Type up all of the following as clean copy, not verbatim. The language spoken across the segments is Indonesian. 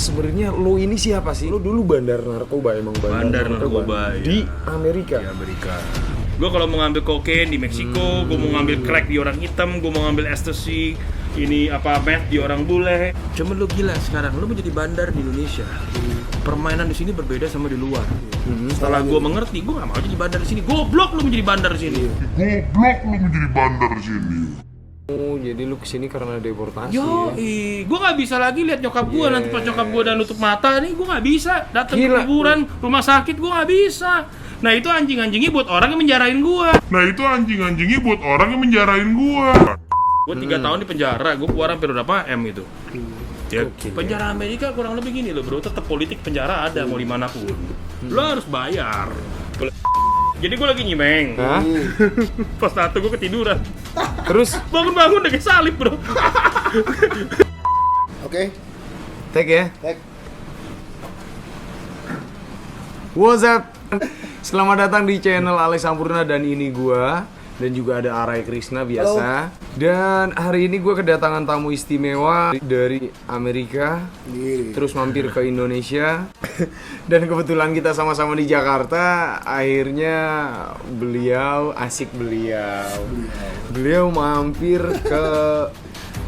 sebenarnya lo ini siapa sih? Lo dulu bandar narkoba emang bandar narkoba di ya. Amerika. Di Amerika. Gue kalau mau ngambil kokain di Meksiko, gue mau ngambil crack di orang hitam, gue mau ngambil ecstasy, ini apa meth di orang bule. Cuma lu gila sekarang, lu menjadi bandar di Indonesia. Permainan di sini berbeda sama di luar. Setelah gue mengerti, gue gak mau jadi bandar di sini. Goblok lu menjadi bandar di sini. Oh, jadi lu kesini karena deportasi. Yo, gue nggak bisa lagi lihat nyokap gue nanti pas nyokap gue udah nutup mata nih, gue nggak bisa datang ke kuburan rumah sakit, gue nggak bisa. Nah itu anjing-anjingnya buat orang yang menjarain gue. Gue 3 tahun di penjara, gue keluar hampir berapa M itu. Ya, penjara Amerika kurang lebih gini loh bro, tetap politik penjara ada mau dimanapun. Lo harus bayar. Jadi gue lagi nyimeng. Pas tato gue ketiduran. Terus bangun-bangun udah kayak salib bro. Oke. tag ya. Tag. What's up? Selamat datang di channel Alex Sampurna dan ini gua. Dan juga ada Aray Krishna biasa. Halo. Dan hari ini gue kedatangan tamu istimewa dari Amerika. Terus mampir ke Indonesia. Dan kebetulan kita sama-sama di Jakarta. Akhirnya beliau mampir ke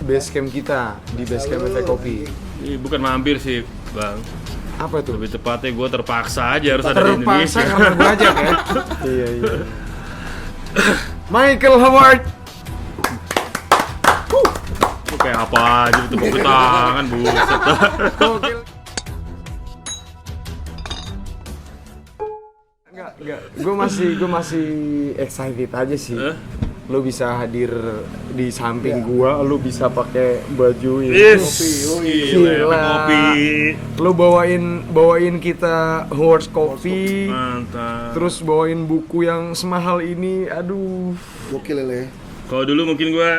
base camp kita di base camp Efek Kopi. Ini bukan mampir sih bang. Apa tuh? Lebih tepatnya gue terpaksa aja harus ada di Indonesia. Terpaksa karena gue ajak ya. Iya. Michael Howard. Kayak apa aja itu tepuk tangan buset. Enggak. Gue masih excited aja sih. Lo bisa hadir di samping gua, lo bisa pakai baju ini. Kopi. Lo bawain kita Howard's Coffee. Mantap. Terus bawain buku yang semahal ini. Aduh. Gokil ya. Kalau dulu mungkin gua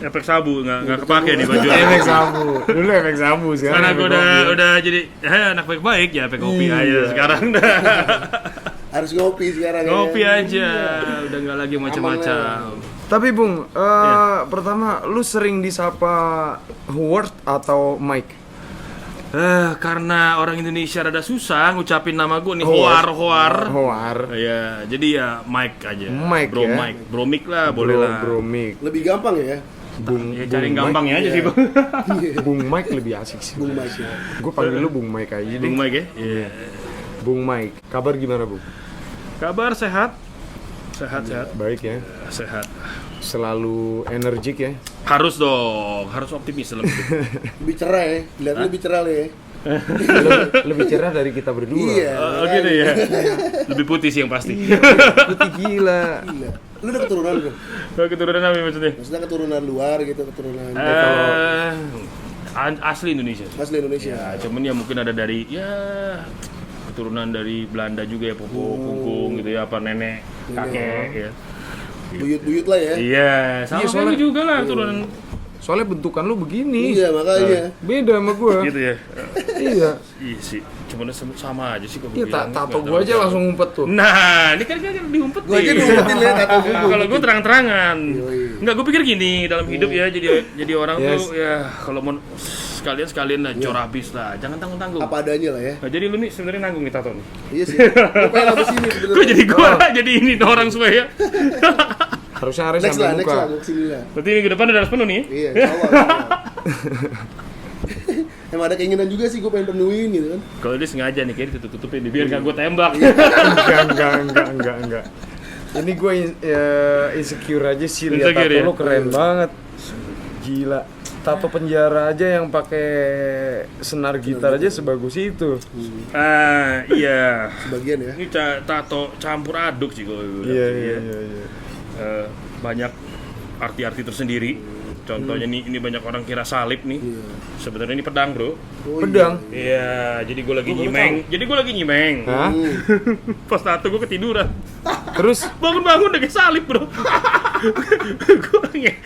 efek sabu nggak kepake nih baju. Efek sabu. Dulu efek sabu sekarang. Karena gua udah jadi anak baik-baik ya efek kopi aja sekarang dah. Harus ngopi sekarang Ngopi aja, udah nggak lagi macam-macam. Tapi Bung, pertama lu sering disapa Howard atau Mike? Karena orang Indonesia rada susah ngucapin nama gue nih, Howard. Ya, jadi ya Mike aja. Mike Bro ya? Mike, Bro Mike lah, boleh lah. Bro Mike. Lebih gampang ya. Ya cari yang gampangnya aja sih, Bang. Bung Mike lebih asik sih. Bung Mas ya. Gue panggil lu Bung Mike aja deh. Bung Mike ya? Iya. Bung Mike. Kabar gimana, Bung? Kabar sehat. Sehat. Baik ya. Sehat. Selalu energik ya. Harus dong, harus optimis dalam hidup. Lebih cerah ya. Lihatnya lebih cerah ya. lebih cerah dari kita berdua. Iya. Oh gitu ya. Lebih putih sih yang pasti. Putih gila. Lu udah keturunan kan? Keturunan apa maksudnya? Maksudnya keturunan luar gitu, keturunan Asli Indonesia. asli Indonesia. Ya, cuman ya mungkin ada dari keturunan dari Belanda juga ya, punggung gitu ya, apa nenek, kakek ya. Buyut-buyut lah ya. Iya, sama soalnya juga lah keturunan. Soalnya bentukan lu begini. Iya, makanya. Beda sama gua. Gitu ya. Iya. Iya sih, cuman sama aja sih kalau Iya, bilang. tato gua aja langsung ngumpet tuh. Nah, ini kan diumpetin. Gua aja diumpetin ya tato gua. Kalau gue terang-terangan. Enggak, gue pikir gini, dalam hidup ya jadi orang tuh ya kalau mau sekalian lah cor habis lah, jangan tanggung-tanggung. Apa adanya lah ya. Nah, jadi lu nih sebenarnya nanggung nih tato nih. Iya sih. Gua pengen habis ini sebenarnya. Kok jadi gua jadi ini orang semua ya. Harusnya Aris Next sampai lah, muka. gua kesini lah. Berarti minggu depan udah harus penuh nih. Iya, awal. Emang ada keinginan juga sih gue pengen penuhin gitu kan. Kalau dia sengaja nih kayak ditutup-tutupin biar gak gue tembak. Enggak. Ini gue insecure aja sih, lihat Insecure tato ya? lo keren banget. Gila. Tato penjara aja yang pakai senar gitar aja sebagus itu. Iya. Sebagian ya. Ini tato campur aduk sih kalau gue. Iya. Banyak arti-arti tersendiri. Contohnya ini banyak orang kira salib nih. Sebenarnya ini pedang, Bro. Pedang. Iya, jadi gue lagi nyimeng. Hah? Pas tato gue ketiduran. Terus Bangun-bangun udah kayak salib, Bro.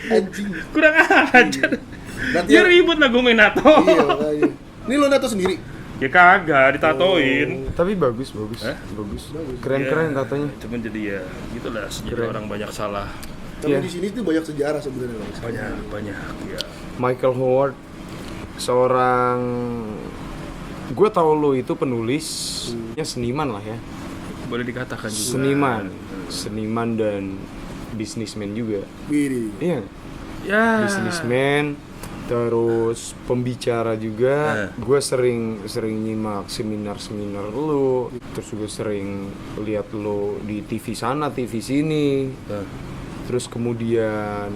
Anjing. Kurang ajar. Berarti Ya ribut lah gue main nato. Iya, makanya. Ini lo nato sendiri. Ya kagak, ditatoin. tapi bagus. Hah? Bagus. Keren tatonya. Cuman jadi ya gitulah, jadi orang banyak salah. Tapi Iya. di sini tuh banyak sejarah sebenarnya. Banyak ya. Michael Howard seorang gue tahu lo itu penulisnya seniman lah ya. Boleh dikatakan juga. Seniman dan bisnismen juga. Wih. Iya. Ya. Bisnismen, terus pembicara juga. Gue sering nyimak seminar lo, terus juga sering lihat lo di TV sana, TV sini. Terus kemudian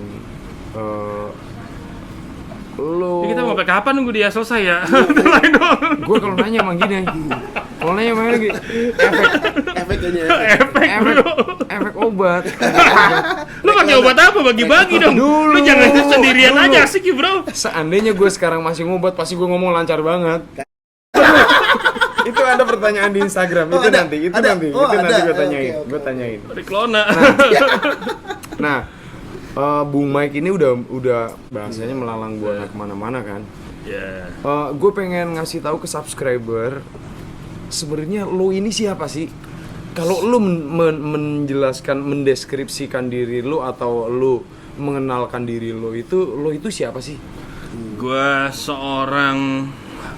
lo. Ini kita mau sampai kapan nunggu dia selesai ya? Gue kalau nanya emang gini. Kalau nanya emang lagi Efeknya efek obat. Lu pakai obat apa? Bagi-bagi dong. Dulu. Lu jangan sendirian aja asik ya, Bro. Seandainya gue sekarang masih ngobat, pasti gue ngomong lancar banget. Itu ada pertanyaan di Instagram. Oh, itu ada? nanti Ada? Oh, gue ada. tanyain. Oke. Gue tanyain. Dari Klona. Nah, Bung Mike ini udah bahasanya melalang buana kemana-mana kan. Ya. Gue pengen ngasih tahu ke subscriber sebenarnya lo ini siapa sih? Kalau lo menjelaskan, mendeskripsikan diri lo atau lo mengenalkan diri lo itu siapa sih? Gua seorang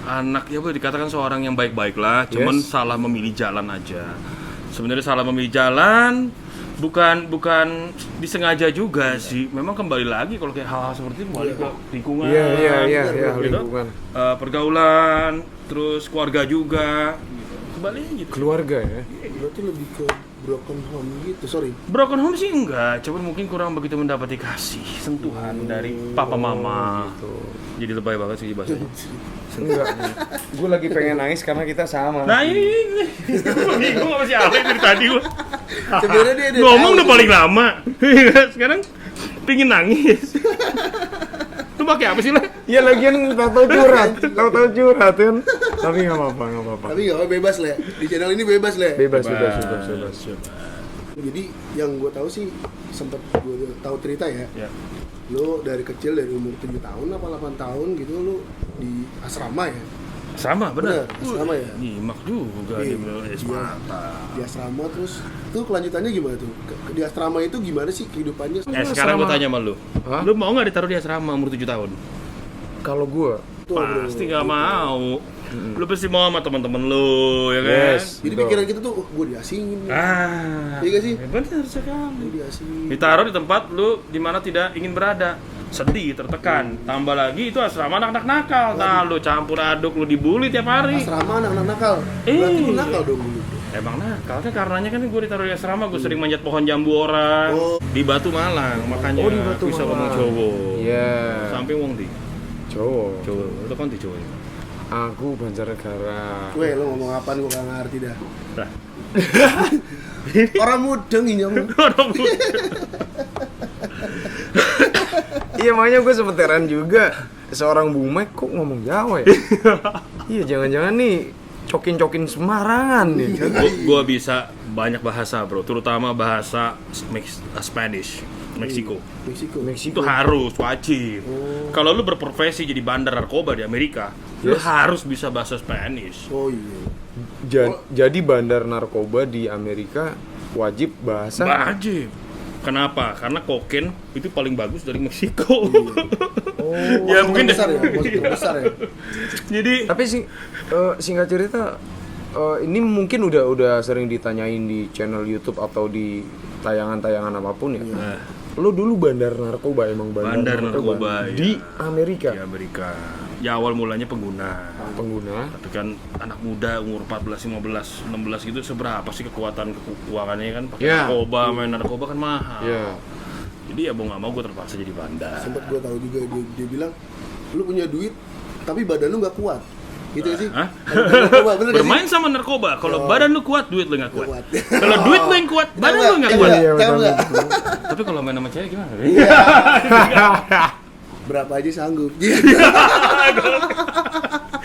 anak, ya boleh dikatakan seorang yang baik-baik lah, cuman Yes. salah memilih jalan aja. Sebenarnya salah memilih jalan, bukan disengaja juga sih. Memang kembali lagi kalau kayak hal-hal seperti itu balik ke lingkungan. Iya, gitu. lingkungan. Pergaulan, terus keluarga juga. Gitu. Kembali gitu. Keluarga ya. Berarti lebih ke broken home gitu, sorry. Broken home sih enggak, cuman mungkin kurang begitu mendapati kasih, sentuhan dari papa mama. Gitu. Jadi lebay banget sih bahasanya. Enggak. Gue lagi pengen nangis karena kita sama. Nah ini bingung sama si Ale dari tadi gua. Sebenarnya dia Ngomong tahu udah paling lama. Sekarang pingin nangis. Lu pakai apa sih, Le? Ya lagian tahu curhat kan. Tapi nggak apa-apa. Tapi nggak apa, bebas lah. Di channel ini bebas lah. Bebas. Jadi yang gue tahu sih, sempat gue tahu cerita ya. Ya. Lo dari kecil, dari umur 7 tahun apa 8 tahun gitu lo di asrama ya. Sama, benar. Asrama ya. Nyimak juga Iya. dia bilang mata. Di asrama terus tuh kelanjutannya gimana tuh? Di asrama itu gimana sih kehidupannya? Sekarang gua tanya sama lu. Hah? Lu mau nggak ditaruh di asrama umur 7 tahun? Kalau gue, Tuh, bro. Pasti nggak mau. Lu pasti mau sama teman-teman lu, ya kan? yes. Jadi betul. pikiran kita tuh, gue diasingin nih. Ah. Iya nggak sih? Benar sekali. Gue diasingin. Ditaruh di tempat lu di mana tidak ingin berada. Sedih, tertekan. Tambah lagi itu asrama anak-anak nakal. Nah, lu campur aduk, lu dibully tiap hari. Asrama anak-anak nakal. Berarti lu Iya. nakal dong dulu. Emang nakal kan karenanya kan gue ditaruh di asrama, gue sering manjat pohon jambu orang Oh. di Batu Malang, makanya Oh, di Batu bisa ngomong Malang. cowok. Iya. Samping wong di Cowok. cowok, itu kan di cowok. Aku Banjarnegara. Weh, lo ngomong apaan gue gak ngerti dah. Dah. Orang mudeng ini nyamuk. Iya, makanya gue sempet heran juga. Seorang Bung Mike kok ngomong Jawa ya? Iya, jangan-jangan nih cokin-cokin sembarangan nih. Gue bisa banyak bahasa bro, terutama bahasa Spanish, Meksiko. Meksiko. Itu harus wajib. Kalau lu berprofesi jadi bandar narkoba di Amerika, lu harus bisa bahasa Spanish. Oh iya. Jadi bandar narkoba di Amerika wajib bahasa. Wajib. Kenapa? Karena kokain itu paling bagus dari Meksiko. Oh, Ya, mungkin besar ya, maksudnya besar ya. Jadi Tapi singkat cerita, ini mungkin udah sering ditanyain di channel YouTube atau di tayangan-tayangan apapun ya. Nah, Lo dulu bandar narkoba, emang bandar narkoba di iya. Amerika. Di Amerika. Ya awal mulanya pengguna. Tapi kan anak muda umur 14, 15, 16 gitu seberapa sih kekuatan keuangannya kan pakai Yeah. narkoba, main narkoba kan mahal. Iya. Jadi ya mau nggak mau gue terpaksa jadi bandar. Sempet gue tahu juga dia bilang, lu punya duit tapi badan lu nggak kuat. Gitu sih. Hah? Narkoba, bener gak sih? Bermain sama narkoba, kalau badan lu kuat, duit lu nggak kuat. Kuat. Kalau duit lu yang kuat, badan lu nggak Tahu kuat. nggak? Iya, Tahu betul, nggak? Tapi kalau main sama cewek gimana? Berapa aja sanggup.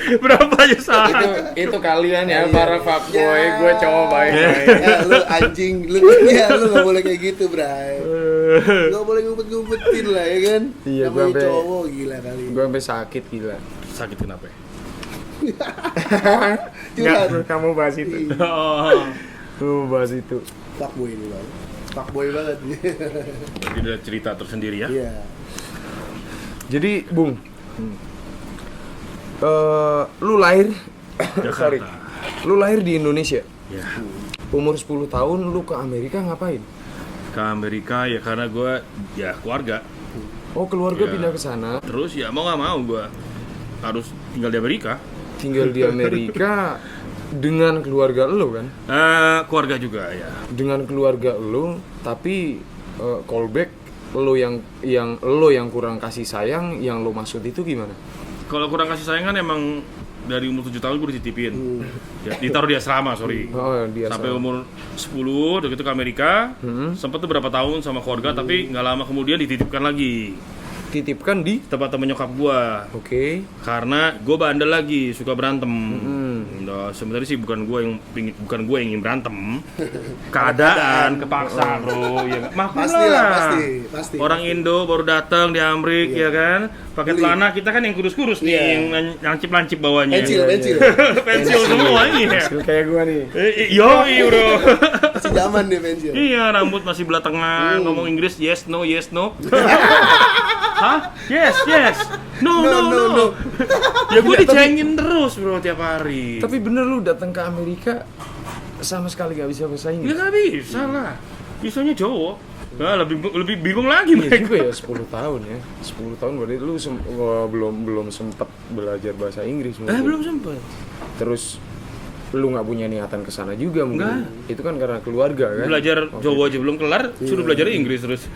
Berapa aja salah? itu kalian ya Iya. para fuckboy, Ya. gue cowok baik-baik. Ya, lu anjing, lu nggak boleh kayak gitu, Bray. Nggak boleh ngumpet-ngumpetin lah ya kan. Iya, Namanya gua sampai- cowok gila kali. Gue sampai sakit gila. Sakit kenapa? Ya? Curhat. Kamu bahas itu. Oh, Kamu bahas itu. Fuckboy ini bang. Fuckboy banget. jadi ada cerita tersendiri ya. Iya. Jadi, Bung, lu lahir Sorry. Jakarta. Lu lahir di Indonesia. Ya. Umur 10 tahun lu ke Amerika ngapain? Ke Amerika ya karena gue ya keluarga. Oh, keluarga Ya. pindah ke sana, Terus ya mau nggak mau gue harus tinggal di Amerika. tinggal di Amerika dengan keluarga lu kan? Keluarga juga ya. Dengan keluarga lu, tapi callback lo yang kurang kasih sayang, yang lo maksud itu gimana? Kalau kurang kasih sayang kan emang dari umur 7 tahun gue dititipin. Ya, ditaruh di asrama, sorry. Oh, dia Sampai umur 10, udah gitu ke Amerika. Sempet tuh berapa tahun sama keluarga, tapi nggak lama kemudian dititipkan lagi. titipkan di. Tempat temen nyokap gua. Oke. Karena gua bandel lagi, suka berantem. Nah, sebenarnya sih bukan gua yang ingin berantem. Keadaan kepaksa, Bro. Ya maklum Pasti lah, lah. pasti. Orang Indo baru datang di Amrik ya kan. Pakai celana kita kan yang kurus-kurus nih, yang lancip-lancip bawahnya. Pensil. Pensil semua ini ya. Hasil kayak gua nih. Yoi, Bro. Masih zaman nih pensil. Iya, rambut masih belah tengah, ngomong Inggris yes no. Hah? Yes. No. Ya gue dicengin terus, Bro, tiap hari. Tapi bener lu datang ke Amerika sama sekali gak bisa bahasa Ya Inggris. nggak bisa lah. Bisanya Jawa. Nah, lebih bingung lagi Iya mereka. juga ya, 10 tahun ya. 10 tahun berarti lu belum sempet belajar bahasa Inggris mungkin. Belum sempet. Terus lu nggak punya niatan ke sana juga mungkin. Itu kan karena keluarga kan. Belajar Jawa aja belum kelar, suruh belajar Inggris terus.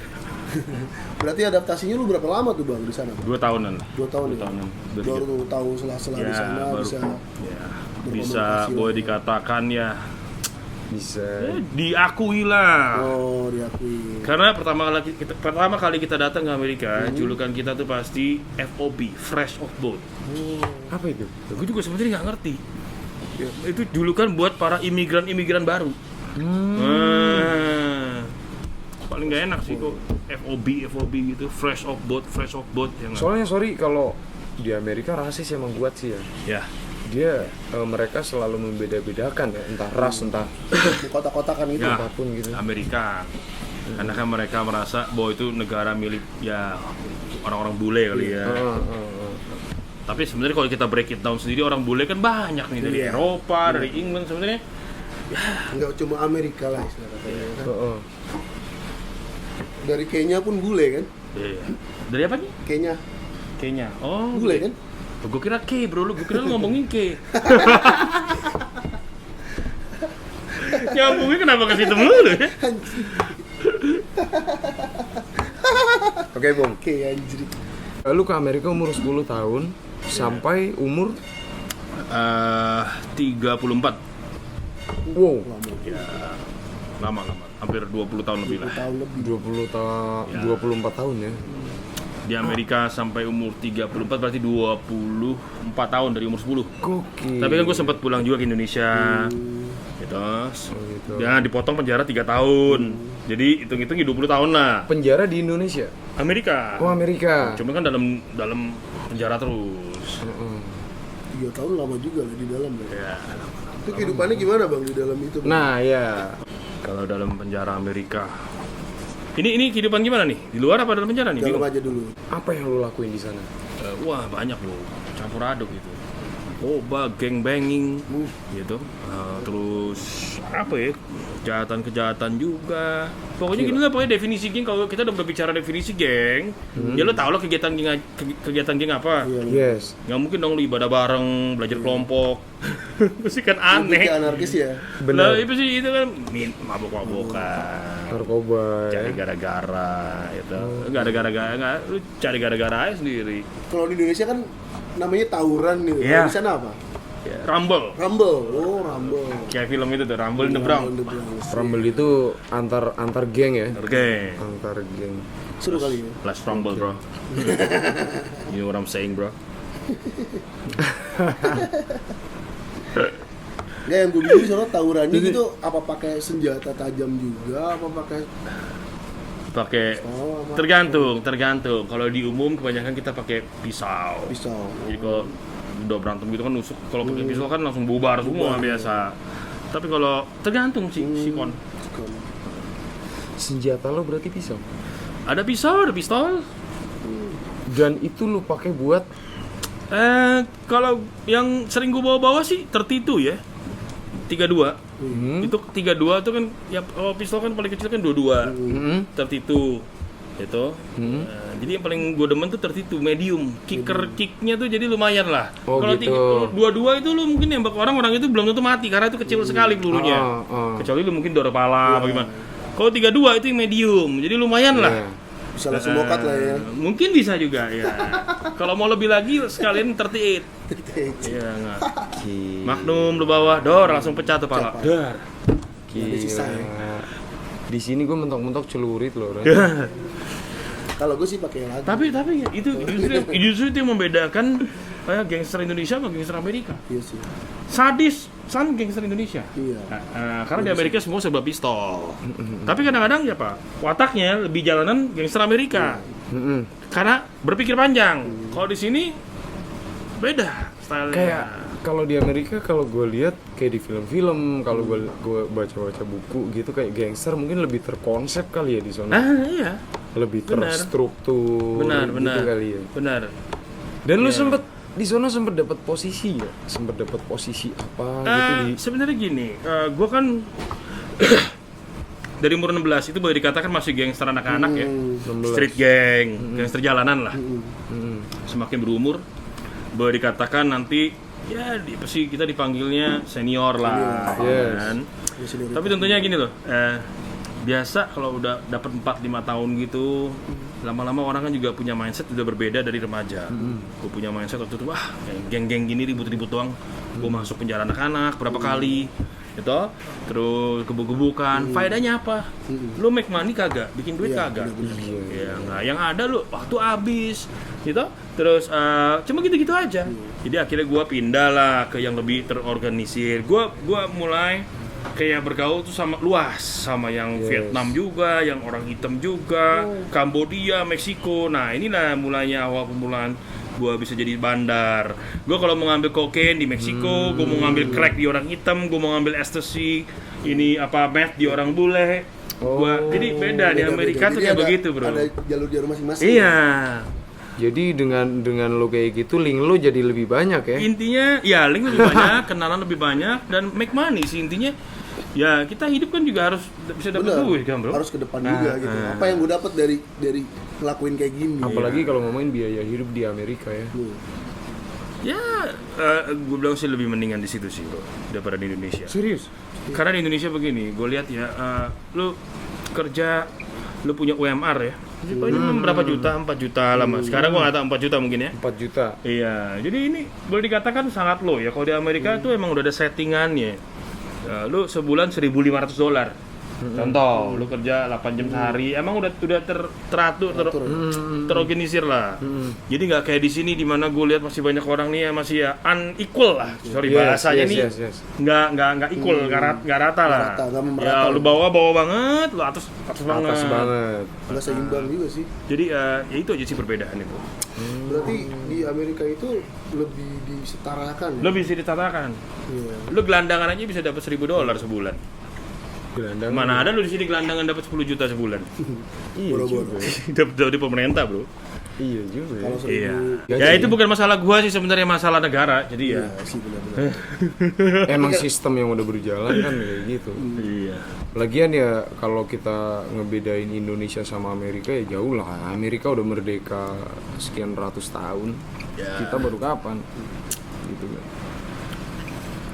Berarti adaptasinya lu berapa lama tuh Bang di sana? 2 tahunan. 2 tahun ya? tahunan. Baru tuh tahu selah-selah di sana baru. bisa Ya, bisa berkomunikasi boleh lah. dikatakan ya Bisa. diakui lah. Oh, diakui. Karena pertama kali kita datang ke Amerika, julukan kita tuh pasti FOB, Fresh Off Boat. Apa itu? Gue juga sebenarnya nggak ngerti. Ya, itu julukan buat para imigran baru. Paling nggak enak sih kok FOB gitu, Fresh Off Boat ya nggak? Soalnya sorry kalau di Amerika rasis emang kuat sih ya. Ya, Dia mereka selalu membeda-bedakan ya, entah ras, entah Di kota-kotakan itu. ya apapun gitu. Amerika. Karena kan mereka merasa bahwa itu negara milik ya orang-orang bule kali ya. Tapi sebenarnya kalau kita break it down sendiri, orang bule kan banyak nih dari Eropa, dari England sebenarnya. Enggak cuma Amerika lah istilah katanya kan. Heeh. Dari Kenya pun bule kan? Iya. Dari apa nih? Kenya. Oh, Bule kan? Gue kira K, bro. Gue kira lu ngomongin K. Nyambungnya kenapa ke situ mulu ya? Oke, Bung. Oke, anjir. Lu ke Amerika umur 10 tahun sampai umur 34. wow, Lama. Hampir 20 tahun lebih lah. Tahun lebih. 24 tahun ya. Di Amerika sampai umur 34 berarti 24 tahun dari umur 10. Gokil. Tapi kan gue sempat pulang juga ke Indonesia. Gitu. gitu. Ya dipotong penjara 3 tahun. Jadi hitung-hitung 20 tahun lah. Penjara di Indonesia. Amerika. Oh, Amerika. Cuma kan dalam penjara terus. 3 tahun lama juga lah di dalam ya. Ya. Itu kehidupannya gimana Bang di dalam itu? Bang? Nah, ya. Kalau dalam penjara Amerika. Ini kehidupan gimana nih? Di luar apa dalam penjara nih? dalam Bingung. aja dulu. Apa yang lu lakuin di sana? Wah banyak loh, campur aduk gitu. Oba, geng banging, gitu. Terus apa ya? Kejahatan juga. Pokoknya gini lah, pokoknya definisi geng. Kalau kita udah berbicara definisi geng, ya lo tau lah kegiatan geng apa. Yes. Nggak mungkin dong lu ibadah bareng, belajar kelompok. Pasti kan Lebih ke aneh. anarkis ya. Lah Benar. itu sih itu kan mabok-mabokan. Narkoba Cari ya. gara-gara itu. Nggak ada gara-gara, nggak. Lu cari gara-gara aja sendiri. Kalau di Indonesia kan namanya tawuran gitu. Iya. Kalau di sana apa? Ya, Rumble. Rumble. Oh, Rumble. Kayak film itu tuh, Rumble in the Brown. Rumble itu antar geng ya. Oke. Antar geng. Seru kali ya. Let's rumble, bro. You know what I'm saying, bro? Ya yang gue bingung soalnya tawurannya gitu apa pakai senjata tajam juga apa pakai Pakai apa? tergantung. Kalau di umum kebanyakan kita pakai pisau. Pisau. Jadi kalau udah berantem gitu kan nusuk. Kalau pakai pisau kan langsung bubar semua biasa. Tapi kalau tergantung sih, sikon. Senjata lo berarti pisau. Ada pisau, ada pistol. Dan itu lu pakai buat Kalau yang sering gue bawa-bawa sih 32 ya. 32. Itu 32 tuh kan ya kalau pistol kan paling kecil kan 22. 32 itu. Jadi yang paling gue demen tuh 32 medium. Kicknya tuh jadi lumayan lah. Oh, Kalau gitu. 22 itu lu mungkin nembak orang itu belum tentu mati karena itu kecil sekali pelurunya. Kecuali lu mungkin dor kepala apa gimana. Kalau 32 itu yang medium. Jadi lumayan lah. Bisa langsung bokat lah ya. Mungkin bisa juga ya. Kalau mau lebih lagi sekalian 38. Iya enggak. Magnum lu bawa, dor langsung pecah tuh pala. Dar. Ada sisa ya. Di sini gue mentok-mentok celurit loh. Kalau gue sih pakai yang lagi. Tapi itu justru itu yang membedakan gangster Indonesia sama gangster Amerika. Iya sih. Sadis san gangster Indonesia. Iya. Karena di Amerika semua serba pistol. Tapi kadang-kadang ya Pak, wataknya lebih jalanan gangster Amerika. Karena berpikir panjang. Kalau di sini beda stylenya. Kayak kalau di Amerika kalau gue lihat kayak di film-film, kalau gue baca-baca buku gitu kayak gangster mungkin lebih terkonsep kali ya di sana. Iya. Lebih Benar. terstruktur Benar. gitu kali ya. Benar. Dan lu sempet di sana sempet dapat posisi ya? Sempet dapat posisi apa gitu di Sebenarnya gini, gue kan dari umur 16 itu boleh dikatakan masih gangster anak-anak ya. 16. Street gang, gangster jalanan lah. Semakin berumur, boleh dikatakan nanti ya pasti kita dipanggilnya senior lah. Yes. Kan? Tapi tentunya gini loh, biasa kalau udah dapat 4-5 tahun gitu, lama-lama orang kan juga punya mindset udah berbeda dari remaja. Gue punya mindset waktu itu, wah geng-geng gini ribut-ribut doang. Gue masuk penjara anak-anak berapa kali gitu, terus gebuk-gebukan. Faedahnya apa? Lu make money kagak, bikin duit kagak. Ya nggak, yang ada lu waktu habis gitu. Terus cuma gitu-gitu aja. Jadi akhirnya gue pindah lah ke yang lebih terorganisir. Gue mulai kayak bergaul tuh sama luas sama yang Vietnam juga, yang orang hitam juga, Kambodia, Meksiko. Nah inilah mulanya awal permulaan gue bisa jadi bandar. Gue kalau mau ngambil kokain di Meksiko, gue mau ngambil crack di orang hitam, gue mau ngambil ecstasy, ini apa meth di orang bule. Jadi beda di Amerika tuh kayak begitu bro. Ada jalur-jalur masing-masing. Iya. Jadi dengan lo kayak gitu link lo jadi lebih banyak ya? Intinya ya link lebih banyak, kenalan lebih banyak, dan make money sih intinya. Ya kita hidup kan juga harus bisa dapat duit kan bro. Harus ke depan juga gitu. Apa yang gue dapat dari ngelakuin kayak gini. Apalagi kalau ngomongin biaya hidup di Amerika ya. Ya gue bilang sih lebih mendingan di situ sih bro daripada di Indonesia. Serius? Karena di Indonesia begini, gue lihat ya, lu kerja, lu punya UMR ya, berapa juta, 4 juta lama. Sekarang gue nggak tahu 4 juta mungkin ya. 4 juta. Iya, jadi ini boleh dikatakan sangat low ya. Kalau di Amerika tuh emang udah ada settingannya. Lu sebulan $1.500. Contoh, lu kerja 8 jam sehari, emang udah teratur, terorganisir lah. Jadi nggak kayak di sini di mana gue lihat masih banyak orang nih ya masih ya unequal lah. Sorry bahasanya nih, nggak equal, nggak rata lah. Ya lu bawa banget, lu atas banget. Nggak seimbang juga sih. Jadi ya itu aja sih perbedaannya bro. Berarti di Amerika itu lebih disetarakan. Lebih sih ditatakan. Iya. Lu gelandangan aja bisa dapat $1.000 sebulan. Gelandangan. Mana ada lu di sini gelandangan dapat 10 juta sebulan. Iya juga. Dapat dari pemerintah, bro. Iya juga. Kalau Iya. seribu- Ya itu bukan masalah gua sih sebenarnya, masalah negara. Jadi ya. Iya sih benar-benar. Emang sistem yang udah berjalan kan kayak gitu. Iya. Lagian ya kalau kita ngebedain Indonesia sama Amerika ya jauh lah. Amerika udah merdeka sekian ratus tahun. Ya. Kita baru kapan? Gitu kan.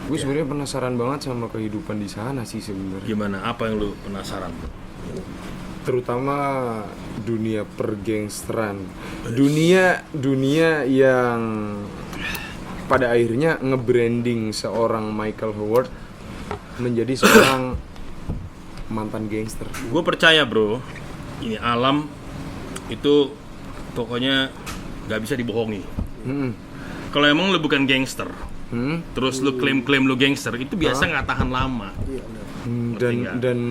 Gue sebenarnya penasaran banget sama kehidupan di sana sih sebenarnya. Gimana? Apa yang lu penasaran? Terutama dunia pergangsteran. Dunia yang pada akhirnya nge-branding seorang Michael Howard menjadi seorang mantan gangster. Gue percaya, bro. Ini alam itu pokoknya nggak bisa dibohongi. Kalau emang lu bukan gangster, terus lu klaim lu gangster, itu biasa nggak tahan lama. Iya benar.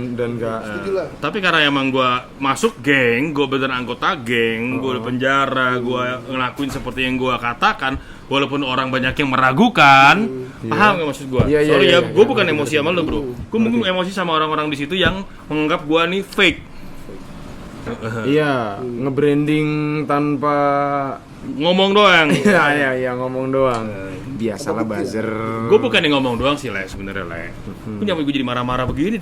Dan nggak. Setuju lah. Tapi karena emang gue masuk geng, gue bener anggota geng, gue di penjara, gue ngelakuin seperti yang gue katakan, walaupun orang banyak yang meragukan, paham nggak maksud gue? Iya, Sorry iya, ya, iya, gue iya, bukan iya, emosi iya, sama lo bro, gue mungkin emosi sama orang-orang di situ yang menganggap gue nih fake. Iya, nge-branding tanpa ngomong doang. Iya ngomong doang. Biasalah buzzer. Gue bukan yang ngomong doang sih, Le, sebenarnya, Le. Kenapa gue jadi marah-marah begini?